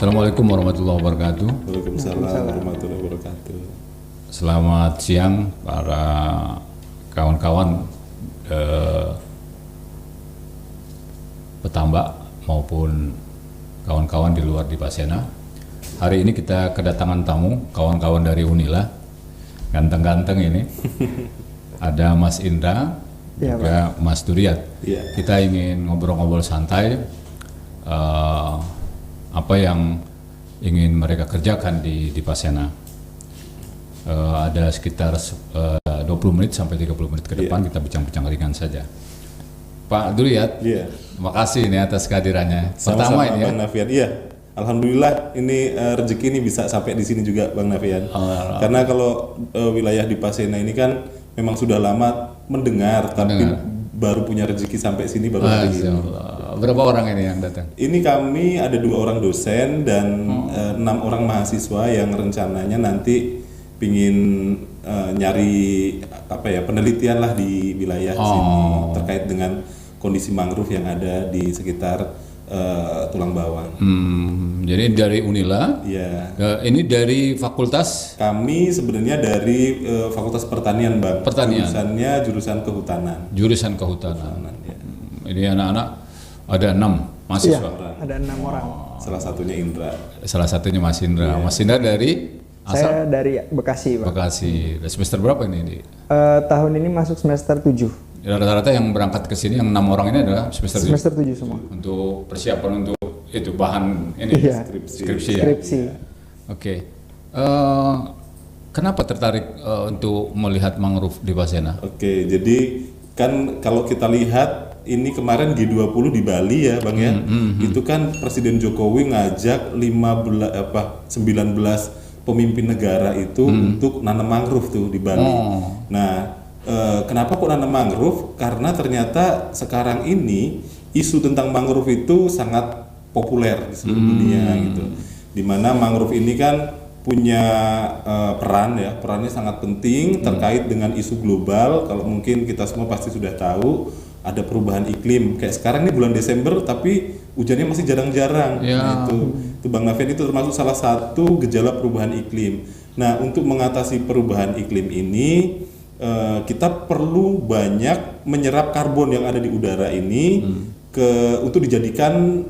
Assalamualaikum warahmatullahi wabarakatuh. Waalaikumsalam warahmatullahi wabarakatuh. Selamat siang para kawan-kawan petambak maupun kawan-kawan di luar di Pasena. Hari ini kita kedatangan tamu, kawan-kawan dari Unila, ganteng-ganteng ini. Ada Mas Indra, Ya, juga Mas Duriat. Ya. Kita ingin ngobrol-ngobrol santai, apa yang ingin mereka kerjakan di Pasena. Ada sekitar 20 menit sampai 30 menit ke depan kita bincang-bincang ringan saja. Pak Duriat, terima kasih ini atas kehadirannya. Pertama ini Bang Nafian. Iya, alhamdulillah ini rezeki ini bisa sampai di sini juga Bang Nafian. Karena kalau wilayah di Pasena ini kan memang sudah lama mendengar, tapi baru punya rezeki sampai sini baru hari ini. Berapa orang ini yang datang? Ini kami ada 2 orang dosen dan 6 orang mahasiswa yang rencananya nanti pingin nyari penelitian lah di wilayah sini terkait dengan kondisi mangrove yang ada di sekitar Tulang Bawang. Jadi dari Unila. Ya. Ini dari fakultas? Kami sebenarnya dari Fakultas Pertanian, Bang. Pertanian. Jurusannya jurusan kehutanan. Jurusan kehutanan. Ya. Ini anak-anak ada 6 mahasiswa. Iya, ada 6 orang. Salah satunya Indra. Salah satunya Mas Indra. Mas Indra dari Saya dari Bekasi, Pak. Bekasi. Semester berapa ini? Tahun ini masuk semester 7. Rata-rata yang berangkat ke sini yang 6 orang ini adalah semester 7. Semester 7 semua. Untuk persiapan untuk itu bahan ini Iya. skripsi ya. Skripsi. Oke. Kenapa tertarik untuk melihat mangrove di Pasena? Oke, jadi kan kalau kita lihat ini kemarin G20 di Bali ya, Bang ya. Itu kan Presiden Jokowi ngajak 19 pemimpin negara itu untuk nanam mangrove tuh di Bali. Nah, kenapa kok nanam mangrove? Karena ternyata sekarang ini isu tentang mangrove itu sangat populer di seluruh dunia gitu. Dimana mangrove ini kan punya perannya sangat penting terkait dengan isu global. Kalau mungkin kita semua pasti sudah tahu ada perubahan iklim. Kayak sekarang ini bulan Desember tapi hujannya masih jarang-jarang. Ya. Nah, itu Bang Nafian, itu termasuk salah satu gejala perubahan iklim. Nah, untuk mengatasi perubahan iklim ini kita perlu banyak menyerap karbon yang ada di udara ini untuk dijadikan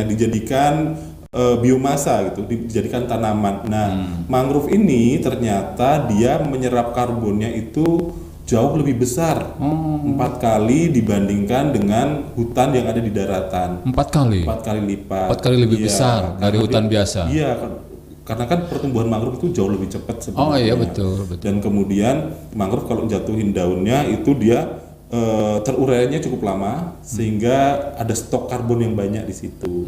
dijadikan biomasa gitu, dijadikan tanaman. Nah, mangrove ini ternyata dia menyerap karbonnya itu jauh lebih besar, 4 kali dibandingkan dengan hutan yang ada di daratan. 4 kali? 4 kali lipat. 4 kali lebih besar dari hutan biasa? Iya, karena kan pertumbuhan mangrove itu jauh lebih cepat sebenarnya. Oh iya, betul. Dan kemudian mangrove kalau jatuhin daunnya itu dia terurainya cukup lama sehingga ada stok karbon yang banyak di situ.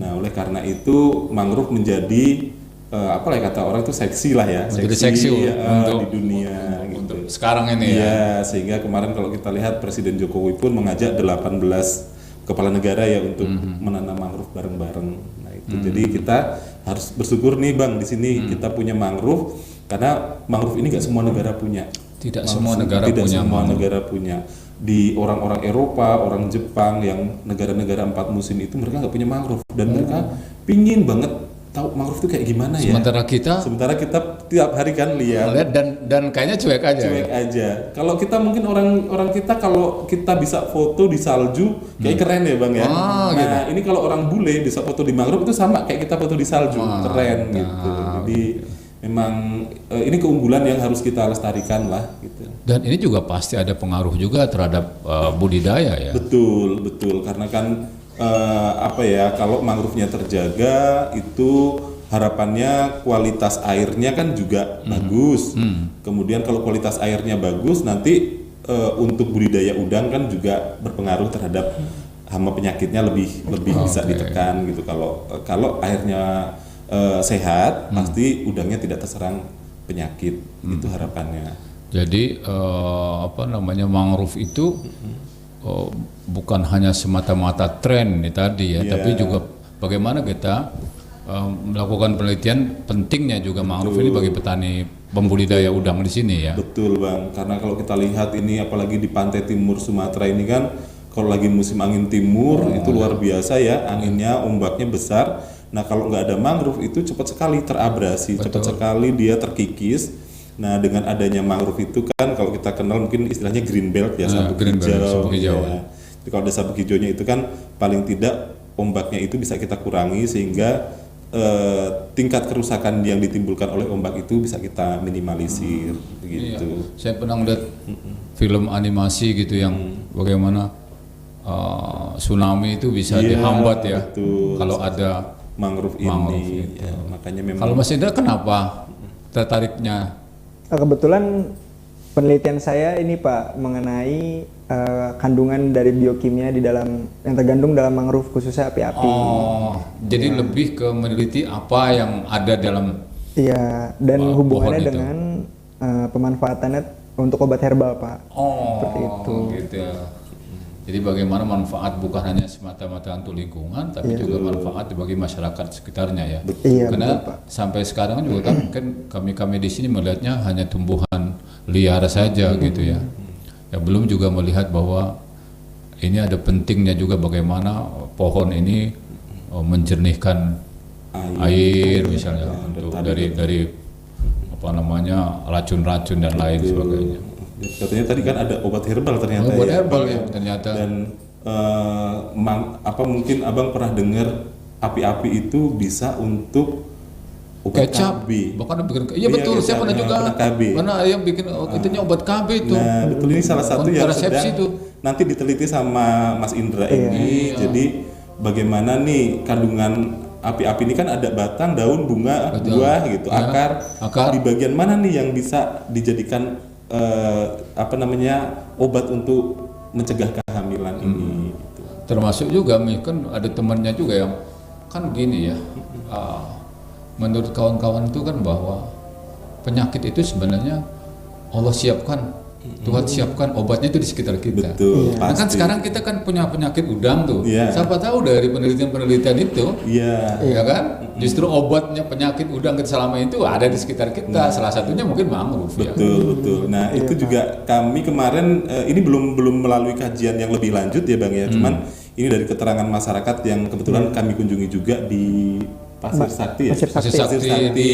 Nah, oleh karena itu mangrove menjadi kata orang itu seksi lah ya, seksi untuk di dunia untuk gitu. sekarang ini ya. Sehingga kemarin kalau kita lihat Presiden Jokowi pun mengajak 18 kepala negara ya untuk menanam mangrove bareng-bareng. Nah, itu jadi kita harus bersyukur nih Bang, di sini kita punya mangrove, karena mangrove ini nggak semua negara punya. Tidak semua negara punya. Di orang-orang Eropa, orang Jepang yang negara-negara 4 musim itu mereka nggak punya mangrove dan mereka pingin banget tahu mangrove itu kayak gimana ya. Sementara kita tiap hari kan lihat dan kayaknya cuek aja. Kalau kita mungkin orang kita kalau kita bisa foto di salju kayak keren ya Bang ya. Nah, ini kalau orang bule bisa foto di mangrove itu sama kayak kita foto di salju, keren gitu. Jadi memang ini keunggulan yang harus kita lestarikan lah gitu. Dan ini juga pasti ada pengaruh juga terhadap budidaya ya. Betul, karena kan kalau mangrove-nya terjaga itu harapannya kualitas airnya kan juga bagus. Kemudian kalau kualitas airnya bagus nanti untuk budidaya udang kan juga berpengaruh terhadap hama penyakitnya lebih bisa ditekan gitu. Kalau airnya sehat pasti udangnya tidak terserang penyakit. Itu harapannya. Jadi mangrove itu bukan hanya semata-mata tren tadi ya, tapi juga bagaimana kita melakukan penelitian pentingnya juga mangrove ini bagi petani pembudidaya udang di sini ya. Betul Bang, karena kalau kita lihat ini apalagi di pantai timur Sumatera ini kan kalau lagi musim angin timur itu luar biasa ya, anginnya, ombaknya besar. Nah kalau nggak ada mangrove itu cepat sekali terabrasi, cepat sekali dia terkikis. Nah dengan adanya mangrove itu kan kalau kita kenal mungkin istilahnya green belt ya, sabuk hijau. Ya. Jadi kalau ada sabuk hijaunya itu kan paling tidak ombaknya itu bisa kita kurangi sehingga tingkat kerusakan yang ditimbulkan oleh ombak itu bisa kita minimalisir begitu. Iya. Saya pernah lihat film animasi gitu yang bagaimana tsunami itu bisa dihambat ya kalau ada mangrove ini. Ya, makanya memang. Kalau Mas Indra kenapa tertariknya? Kebetulan penelitian saya ini Pak mengenai kandungan dari biokimia di dalam yang tergandung dalam mangrove khususnya api-api. Jadi lebih ke meneliti apa yang ada dalam. Iya, dan hubungannya dengan pemanfaatannya untuk obat herbal Pak. Seperti itu. Gitu ya. Jadi bagaimana manfaat bukan hanya semata-mata untuk lingkungan, tapi juga manfaat bagi masyarakat sekitarnya ya. Iya, karena betul, Pak. sampai sekarang juga kan kami di sini melihatnya hanya tumbuhan liar saja gitu ya. Ya belum juga melihat bahwa ini ada pentingnya juga bagaimana pohon ini menjernihkan air misalnya untuk dari apa namanya racun-racun dan lain sebagainya. Katanya tadi kan ada obat herbal ternyata obat herbal ya ternyata. Dan mungkin abang pernah dengar api-api itu bisa untuk obat kecap, KB. bahkan bikin, iya betul, saya pernah juga, pernah yang bikin itunya obat KB itu. Nah betul, ini salah satu yang sedang itu nanti diteliti sama Mas Indra ini. Jadi bagaimana nih kandungan api-api ini kan ada batang, daun, bunga, buah gitu, akar. Di bagian mana nih yang bisa dijadikan obat untuk mencegah kehamilan ini? Gitu. Termasuk juga kan ada temannya juga yang kan gini ya. Menurut kawan-kawan itu kan bahwa penyakit itu sebenarnya Allah siapkan, Tuhan siapkan obatnya itu di sekitar kita. Betul, nah kan sekarang kita kan punya penyakit udang tuh. Siapa tahu dari penelitian-penelitian itu, ya kan, justru obatnya penyakit udang kita selama itu ada di sekitar kita. Salah satunya mungkin mangrove. Betul. Nah itu juga kami kemarin ini belum melalui kajian yang lebih lanjut ya Bang ya. Cuman ini dari keterangan masyarakat yang kebetulan kami kunjungi juga di Pasir Sakti ya. Pasir Sakti di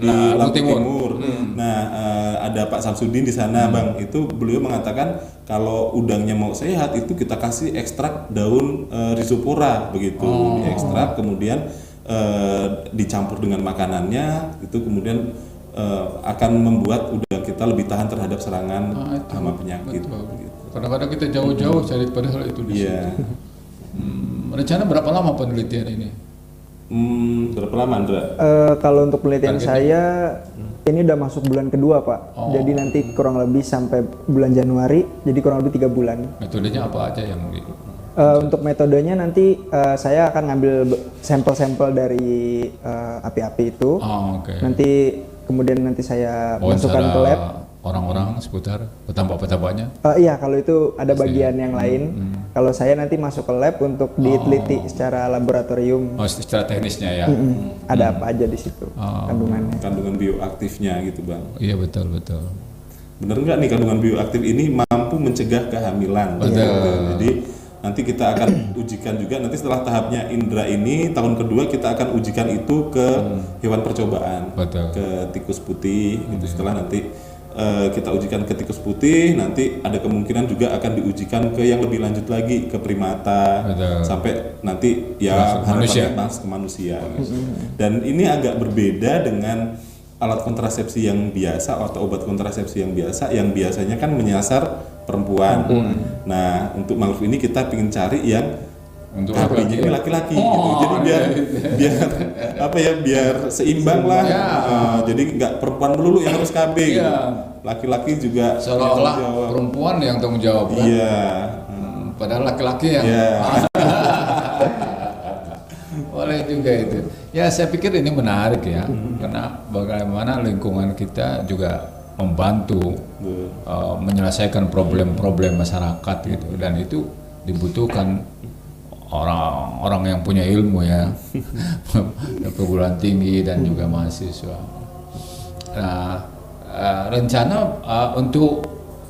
Lampung Timur. Nah, ada Pak Samsudin di sana, Bang. Itu beliau mengatakan kalau udangnya mau sehat itu kita kasih ekstrak daun rhizopora begitu. Diekstrak kemudian dicampur dengan makanannya itu kemudian akan membuat udang kita lebih tahan terhadap serangan hama penyakit. Kadang-kadang kita jauh-jauh cari padahal itu di situ. Rencana berapa lama penelitian ini? Berapa lama Andra? Kalau untuk penelitian saya ini udah masuk bulan kedua Pak. Jadi nanti kurang lebih sampai bulan Januari, jadi kurang lebih 3 bulan. Metodenya apa aja yang untuk metodenya nanti saya akan ngambil sampel-sampel dari api-api itu. Nanti kemudian saya masukkan ke lab. Orang-orang seputar petambak-petambaknya? Iya, kalau itu ada bagian yang lain. Kalau saya nanti masuk ke lab untuk diteliti secara laboratorium. Secara teknisnya ya. Ada apa aja di situ kandungannya? Kandungan bioaktifnya gitu Bang. Iya betul. Bener nggak nih kandungan bioaktif ini mampu mencegah kehamilan? Jadi nanti kita akan ujikan juga nanti setelah tahapnya Indra ini tahun kedua kita akan ujikan itu ke hewan percobaan, ke tikus putih. Gitu. Setelah nanti kita ujikan ke tikus putih, nanti ada kemungkinan juga akan diujikan ke yang lebih lanjut lagi ke primata, sampai nanti ya harapannya ke manusia. Dan ini agak berbeda dengan alat kontrasepsi yang biasa atau obat kontrasepsi yang biasa, yang biasanya kan menyasar perempuan. Nah untuk mangrove ini kita ingin cari yang KB-nya ini laki-laki gitu. Jadi biar seimbang lah. Jadi nggak perempuan melulu yang harus KB gitu. Laki-laki juga seolah-olah perempuan yang tanggung jawab kan? Padahal laki-laki yang boleh juga itu. Ya saya pikir ini menarik ya, karena bagaimana lingkungan kita juga membantu menyelesaikan problem-problem masyarakat gitu, dan itu dibutuhkan orang-orang yang punya ilmu ya, perguruan tinggi dan juga mahasiswa. Nah, rencana untuk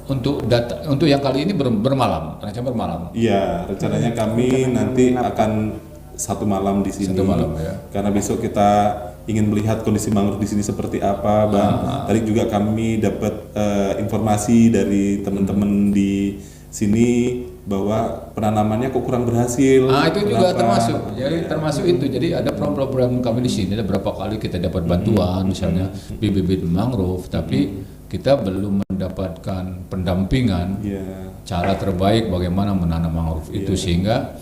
untuk data untuk yang kali ini bermalam, rencana bermalam. Iya, rencananya kami nanti akan 1 malam di sini. 1 malam ya. Karena besok kita ingin melihat kondisi mangrove di sini seperti apa, Bang. Tadi juga kami dapat informasi dari teman-teman di sini bahwa penanamannya kok kurang berhasil. Itu juga termasuk. Jadi termasuk itu. Jadi ada program kami di sini, ada berapa kali kita dapat bantuan, misalnya bibit mangrove, tapi kita belum mendapatkan pendampingan cara terbaik bagaimana menanam mangrove itu sehingga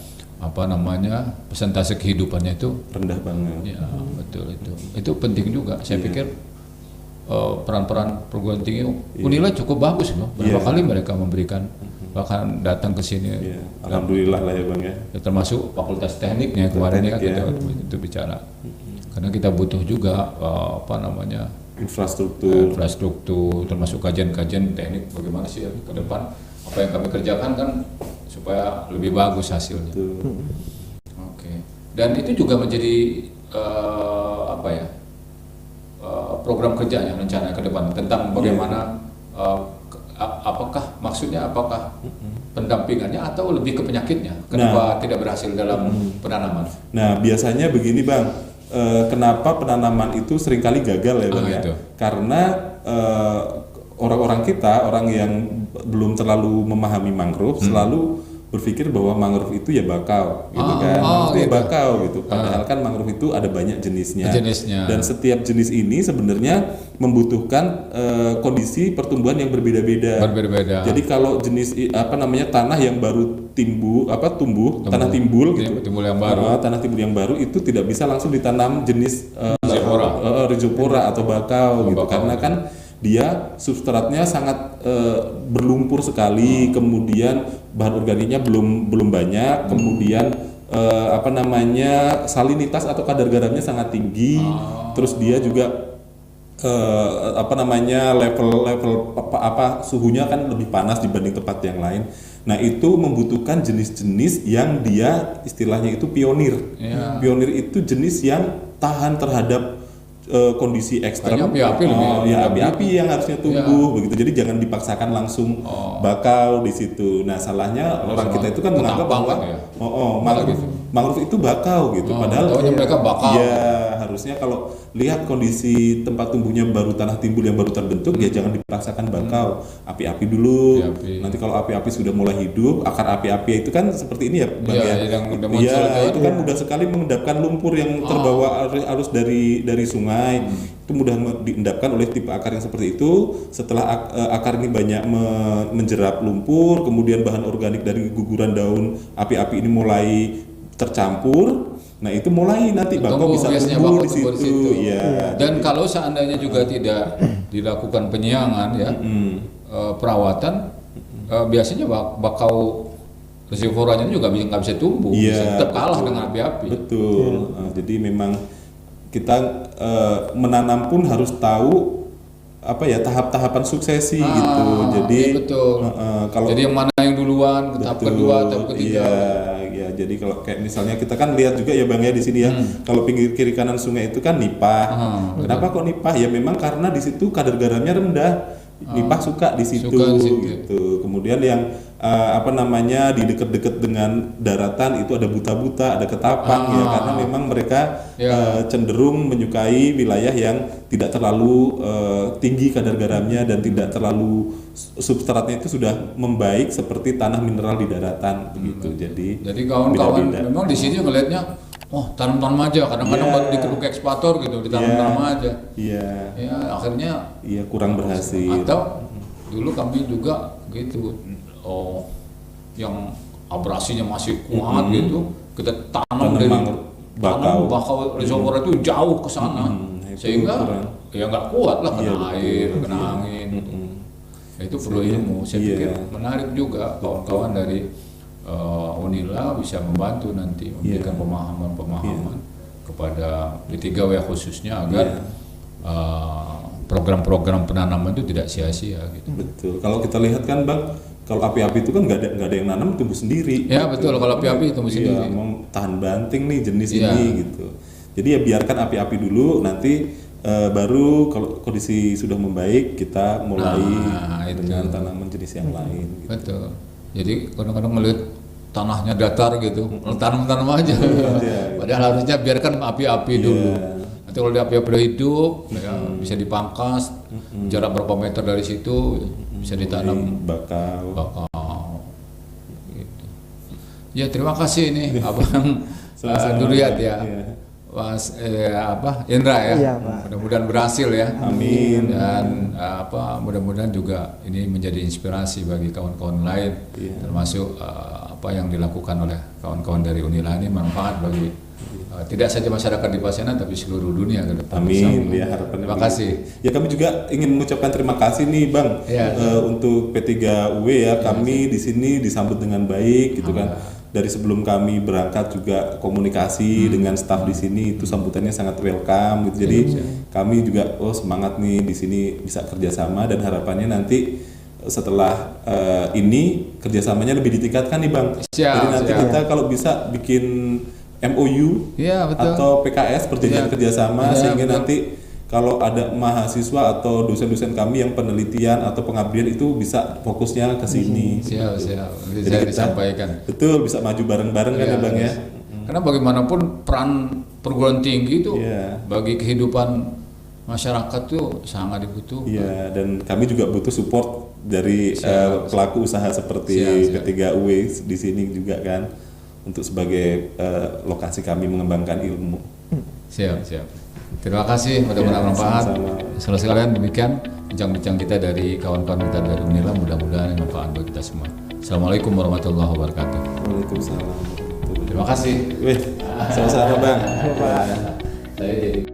persentase kehidupannya itu rendah banget. Ya, betul itu penting juga. Saya pikir peran-peran perguruan tinggi Unila cukup bagus loh. Berapa kali mereka memberikan, bahkan datang ke sini. Alhamdulillah lah ya Bang ya. Termasuk fakultas tekniknya kemarin ya kita itu bicara. Karena kita butuh juga infrastruktur termasuk kajian-kajian teknik bagaimana sih ke depan apa yang kami kerjakan kan supaya lebih bagus hasilnya. Oke. Dan itu juga menjadi program kerjanya rencana ke depan tentang bagaimana apakah pendampingannya atau lebih ke penyakitnya kenapa tidak berhasil dalam penanaman. Nah, biasanya begini Bang, kenapa penanaman itu seringkali gagal ya Bang ya? Karena orang yang belum terlalu memahami mangrove selalu berpikir bahwa mangrove itu ya bakau gitu kan. Maksudnya bakau gitu. Padahal kan mangrove itu ada banyak jenisnya. Dan setiap jenis ini sebenarnya membutuhkan kondisi pertumbuhan yang berbeda-beda. Jadi kalau jenis tanah yang baru tumbuh tanah timbul gitu. Tanah timbul yang baru itu tidak bisa langsung ditanam jenis rhizopora atau bakau gitu. Karena kan dia substratnya sangat berlumpur sekali, kemudian bahan organiknya belum banyak, kemudian salinitas atau kadar garamnya sangat tinggi, terus dia juga level suhunya kan lebih panas dibanding tempat yang lain. Nah itu membutuhkan jenis-jenis yang dia istilahnya itu pionir. Pionir itu jenis yang tahan terhadap kondisi ekstrem, api-api yang harusnya tumbuh begitu. Jadi jangan dipaksakan langsung bakau di situ. Nah salahnya orang kita itu kan menganggap bahwa mangrove itu bakau gitu. Padahal mereka bakau. Ya harusnya kalau lihat kondisi tempat tumbuhnya baru tanah timbul yang baru terbentuk ya jangan dipaksakan bakau. Api-api dulu. Nanti kalau api-api sudah mulai hidup, akar api-api itu kan seperti ini ya Bang itu kan mudah sekali mengendapkan lumpur yang terbawa arus dari sungai. Itu mudah diendapkan oleh tipe akar yang seperti itu. Setelah akar ini banyak menjerap lumpur, kemudian bahan organik dari guguran daun api-api ini mulai tercampur. Nah itu mulai nanti bakau bisa tumbuh di situ. Dan kalau seandainya juga tidak dilakukan penyiangan perawatan, biasanya bakau rhizophoranya juga nggak bisa tumbuh, tetap kalah dengan api-api. Betul. Jadi memang kita menanam pun harus tahu tahap-tahapan suksesi gitu. Jadi jadi yang mana yang duluan, tahap kedua, tahap ketiga. Jadi kalau kayak misalnya kita kan lihat juga ya Bang ya di sini ya, kalau pinggir kiri kanan sungai itu kan nipah. Kenapa kok nipah? Ya memang karena di situ kadar garamnya rendah. Nipah suka di situ gitu. Kemudian yang di dekat-dekat dengan daratan itu ada buta-buta, ada ketapang karena memang mereka cenderung menyukai wilayah yang tidak terlalu tinggi kadar garamnya dan tidak terlalu substratnya itu sudah membaik seperti tanah mineral di daratan begitu. Jadi kawan-kawan memang di sini ngelihatnya tanam-tanam aja, kadang-kadang baru dikeruk eksplorator gitu, ditanam-tanam aja. Akhirnya kurang berhasil. Atau dulu kami juga gitu, yang abrasinya masih kuat gitu, kita tanam dari bakau rhizophora itu jauh ke sana, sehingga nggak kuat lah kena air, kena angin. Itu perlu ilmu. Saya pikir menarik juga kawan-kawan dari Unila bisa membantu nanti memberikan pemahaman kepada P3W khususnya agar program-program penanaman itu tidak sia-sia gitu. Betul. Kalau kita lihat kan Bang, kalau api-api itu kan nggak ada yang nanam, tumbuh sendiri. Ya gitu. Betul. Kalau api-api tumbuh sendiri. Mau tahan banting nih jenis ini gitu. Jadi ya biarkan api-api dulu, nanti baru kalau kondisi sudah membaik kita mulai itu. dengan tanaman jenis yang lain. Gitu. Betul. Jadi kadang-kadang melihat tanahnya datar gitu, tanam-tanam aja. Padahal harusnya biarkan api-api dulu. Nanti kalau dia api-api udah hidup, ya, bisa dipangkas, jarak berapa meter dari situ bisa ditanam bakau. Gitu. Ya terima kasih nih Abang Duriat ya. Mas Indra ya. Iya, mudah-mudahan berhasil ya. Amin. Dan mudah-mudahan juga ini menjadi inspirasi bagi kawan-kawan lain, termasuk apa yang dilakukan oleh kawan-kawan dari Unila ini manfaat bagi tidak saja masyarakat di Pacianan tapi seluruh dunia ke depan. Amin. Ya, harapannya. Terima kasih. Ya kami juga ingin mengucapkan terima kasih nih Bang untuk P3UW ya. Kami di sini disambut dengan baik gitu kan. Dari sebelum kami berangkat juga komunikasi dengan staf di sini itu sambutannya sangat welcome gitu. Jadi kami juga semangat nih di sini bisa kerjasama dan harapannya nanti setelah ini kerjasamanya lebih ditingkatkan nih Bang. Jadi nanti kita kalau bisa bikin MOU atau PKS perjanjian kerjasama sehingga nanti kalau ada mahasiswa atau dosen-dosen kami yang penelitian atau pengabdian itu bisa fokusnya ke sini. Siap. Jadi Saya kita, disampaikan. Betul, bisa maju bareng-bareng kan ya Bang ya. Karena bagaimanapun peran perguruan tinggi itu bagi kehidupan masyarakat tuh sangat dibutuhkan. Iya, dan kami juga butuh support dari pelaku usaha seperti P3UW di sini juga kan untuk sebagai lokasi kami mengembangkan ilmu. Siap. Terima kasih, mudah-mudahan bermanfaat. Salah sekalian demikian bincang-bincang kita dari kawan-kawan kita dari Unila, mudah-mudahan manfaat bagi kita semua. Assalamualaikum warahmatullahi wabarakatuh. Waalaikumsalam. Terima kasih. Sama-sama Bang. Saya jadi